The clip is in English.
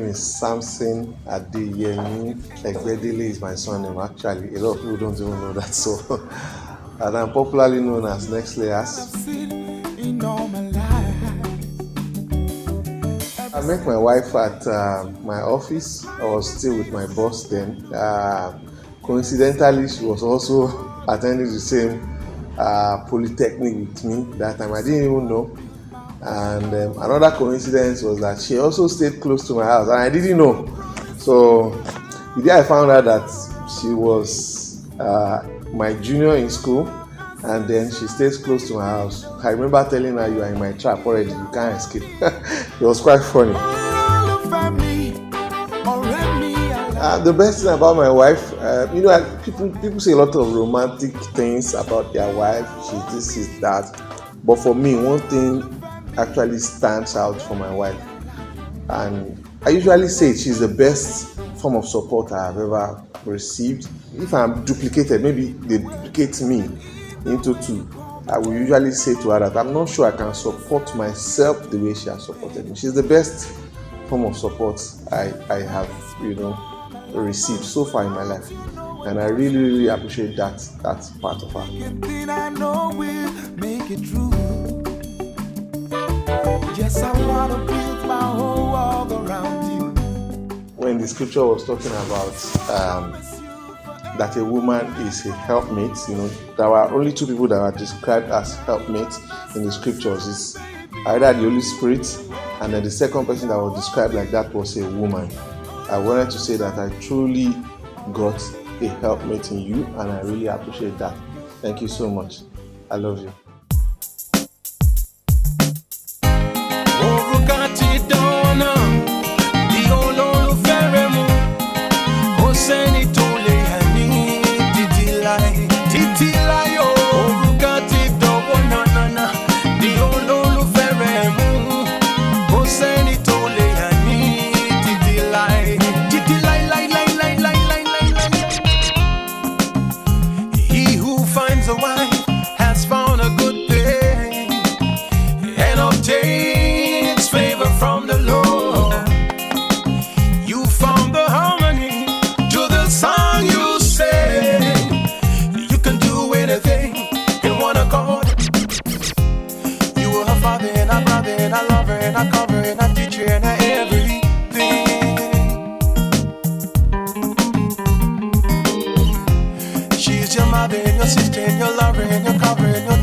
is Samson Adeyemi. Egbedele is my surname, actually. A lot of people don't even know that. So, and I'm popularly known as Next Layers. I met my wife at my office. I was still with my boss then. Coincidentally, she was also attending the same polytechnic with me that time. I didn't even know. And another coincidence was that she also stayed close to my house, and I didn't know. So the day I found out that she was my junior in school, and then she stays close to my house, I remember telling her, "You are in my trap already, you can't escape." It was quite funny. The best thing about my wife, people say a lot of romantic things about their wife. She's this, she's that. But for me, one thing actually stands out for my wife, and I usually say she's the best form of support I have ever received. If I'm duplicated, maybe they duplicate me into two, I will usually say to her that I'm not sure I can support myself the way she has supported me. She's the best form of support I have received so far in my life, and I really appreciate that part of her. Yes, I want to build my whole world around you. When the scripture was talking about that a woman is a helpmate, there were only two people that were described as helpmates in the scriptures. It's either the Holy Spirit, and then the second person that was described like that was a woman. I wanted to say that I truly got a helpmate in you, and I really appreciate that. Thank you so much. I love you. And I love her, and I cover her, and I teach her, and I everything. She's your mother, and your sister, and your lover, and your cover, and your